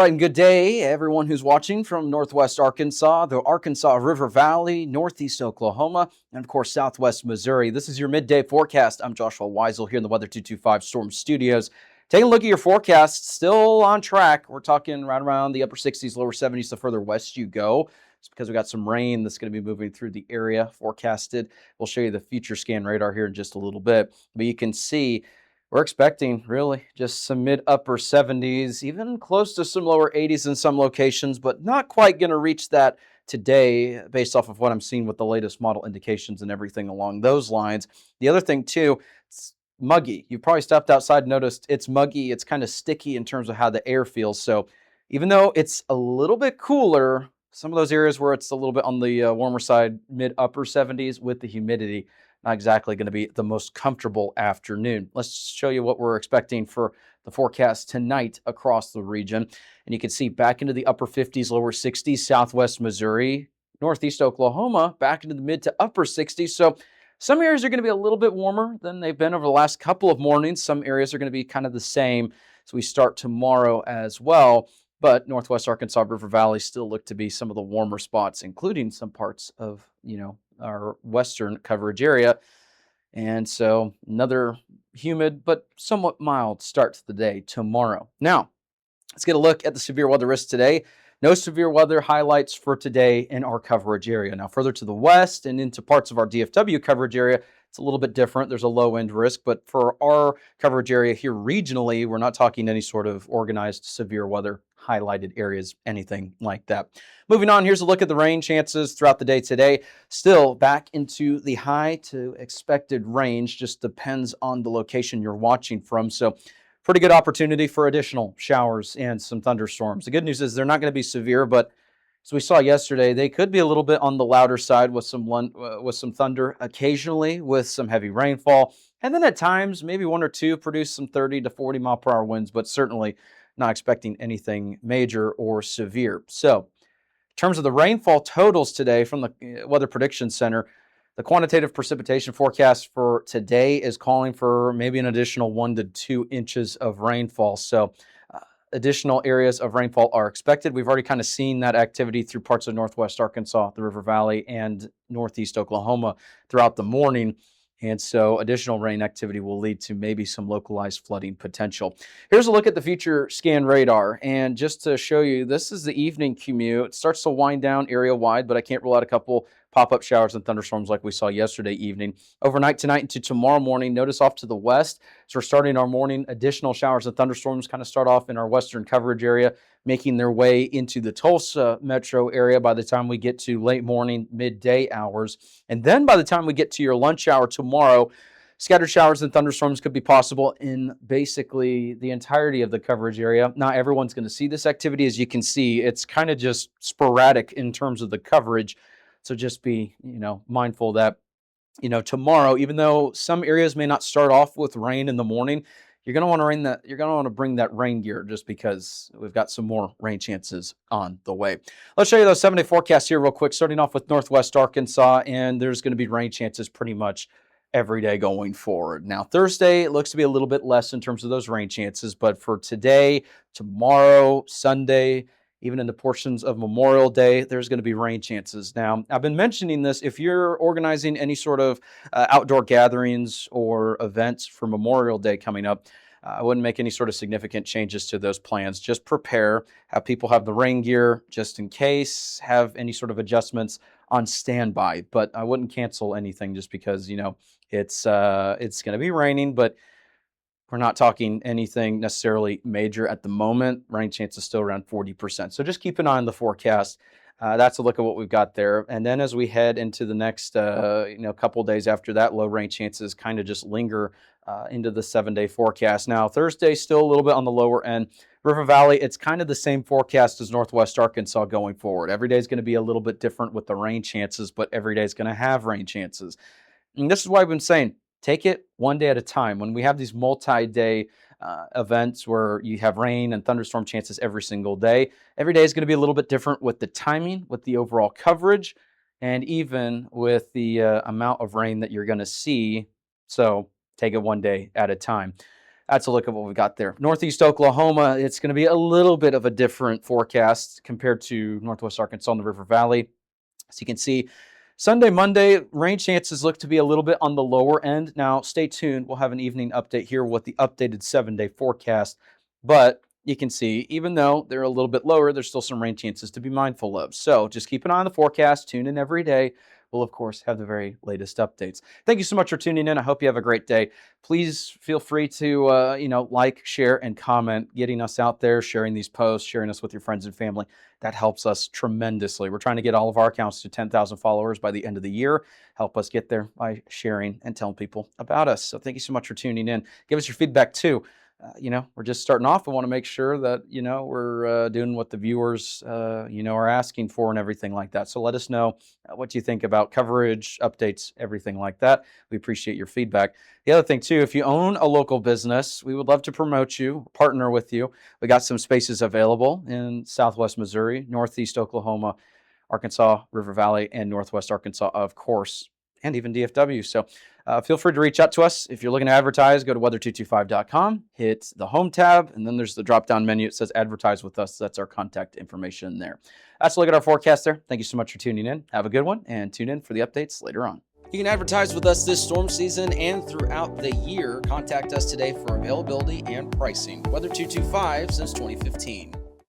right, and good day, everyone who's watching from Northwest Arkansas, the Arkansas River Valley, Northeast Oklahoma, and of course, Southwest Missouri. This is your midday forecast. I'm Joshua Weisel here in the Weather 225 Storm Studios. Taking a look at your forecast, still on track. We're talking right around the upper 60s, lower 70s the further west you go. It's because we got some rain that's going to be moving through the area forecasted. We'll show you the future scan radar here in just a little bit. But you can see we're expecting really just some mid-upper 70s, even close to some lower 80s in some locations, but not quite going to reach that today based off of what I'm seeing with the latest model indications and everything along those lines. The other thing, too, it's muggy. You probably stepped outside and noticed it's muggy. It's kind of sticky in terms of how the air feels. So even though it's a little bit cooler, some of those areas where it's a little bit on the warmer side, mid-upper 70s with the humidity, not exactly going to be the most comfortable afternoon. Let's show you what we're expecting for the forecast tonight across the region. And you can see back into the upper 50s, lower 60s, southwest Missouri, northeast Oklahoma, back into the mid to upper 60s. So some areas are going to be a little bit warmer than they've been over the last couple of mornings. Some areas are going to be kind of the same as we start tomorrow as well. But northwest Arkansas River Valley still look to be some of the warmer spots, including some parts of, our western coverage area. And so another humid but somewhat mild start to the day tomorrow. Now, let's get a look at the severe weather risk today. No severe weather highlights for today in our coverage area. Now, further to the west and into parts of our DFW coverage area, it's a little bit different. There's a low end risk, but for our coverage area here regionally, we're not talking any sort of organized severe weather highlighted areas, anything like that. Moving on, here's a look at the rain chances throughout the day today. Still back into the high to expected range, just depends on the location you're watching from. So pretty good opportunity for additional showers and some thunderstorms. The good news is they're not going to be severe, but as we saw yesterday, they could be a little bit on the louder side with some thunder occasionally, with some heavy rainfall, and then at times maybe one or two produce some 30 to 40 mile per hour winds, but certainly not expecting anything major or severe. So in terms of the rainfall totals today from the Weather Prediction Center, the quantitative precipitation forecast for today is calling for maybe an additional 1 to 2 inches of rainfall. So additional areas of rainfall are expected. We've already kind of seen that activity through parts of northwest Arkansas, the River Valley, and northeast Oklahoma throughout the morning. And so additional rain activity will lead to maybe some localized flooding potential. Here's a look at the future scan radar. And just to show you, this is the evening commute. It starts to wind down area-wide, but I can't rule out a couple pop-up showers and thunderstorms like we saw yesterday evening. Overnight tonight into tomorrow morning, notice off to the west. So we're starting our morning, additional showers and thunderstorms kind of start off in our western coverage area, making their way into the Tulsa metro area by the time we get to late morning, midday hours. And then by the time we get to your lunch hour tomorrow, scattered showers and thunderstorms could be possible in basically the entirety of the coverage area. Not everyone's going to see this activity. As you can see, it's kind of just sporadic in terms of the coverage. So just be, mindful that, tomorrow, even though some areas may not start off with rain in the morning, you're going to want to bring that rain gear just because we've got some more rain chances on the way. Let's show you those 7-day forecasts here real quick, starting off with northwest Arkansas, and there's going to be rain chances pretty much every day going forward. Now, Thursday, it looks to be a little bit less in terms of those rain chances, but for today, tomorrow, Sunday, even into portions of Memorial Day, there's going to be rain chances. Now, I've been mentioning this. If you're organizing any sort of outdoor gatherings or events for Memorial Day coming up, I wouldn't make any sort of significant changes to those plans. Just prepare, have people have the rain gear just in case, have any sort of adjustments on standby. But I wouldn't cancel anything just because, it's going to be raining, but we're not talking anything necessarily major at the moment. Rain chance is still around 40%. So just keep an eye on the forecast. That's a look at what we've got there. And then as we head into the next, couple of days after that, low rain chances kind of just linger into the 7-day forecast. Now, Thursday, still a little bit on the lower end. River Valley, it's kind of the same forecast as northwest Arkansas going forward. Every day is going to be a little bit different with the rain chances, but every day is going to have rain chances. And this is why I've been saying, take it one day at a time. When we have these multi-day events where you have rain and thunderstorm chances every single day, every day is going to be a little bit different with the timing, with the overall coverage, and even with the amount of rain that you're going to see. So take it one day at a time. That's a look at what we got there. Northeast Oklahoma, it's going to be a little bit of a different forecast compared to Northwest Arkansas and the River Valley. As you can see, Sunday, Monday, rain chances look to be a little bit on the lower end. Now, stay tuned. We'll have an evening update here with the updated 7-day forecast. But you can see, even though they're a little bit lower, there's still some rain chances to be mindful of. So just keep an eye on the forecast. Tune in every day. We'll, of course, have the very latest updates. Thank you so much for tuning in. I hope you have a great day. Please feel free to, like, share, and comment, getting us out there, sharing these posts, sharing us with your friends and family. That helps us tremendously. We're trying to get all of our accounts to 10,000 followers by the end of the year. Help us get there by sharing and telling people about us. So thank you so much for tuning in. Give us your feedback too. We're just starting off. I want to make sure that, we're doing what the viewers, are asking for and everything like that. So let us know what you think about coverage, updates, everything like that. We appreciate your feedback. The other thing too, if you own a local business, we would love to promote you, partner with you. We got some spaces available in Southwest Missouri, Northeast Oklahoma, Arkansas, River Valley, and Northwest Arkansas, of course, and even DFW. So feel free to reach out to us. If you're looking to advertise, go to weather225.com, hit the home tab, and then there's the drop-down menu. It says advertise with us. That's our contact information there. That's a look at our forecast there. Thank you so much for tuning in. Have a good one, and tune in for the updates later on. You can advertise with us this storm season and throughout the year. Contact us today for availability and pricing. Weather225 since 2015.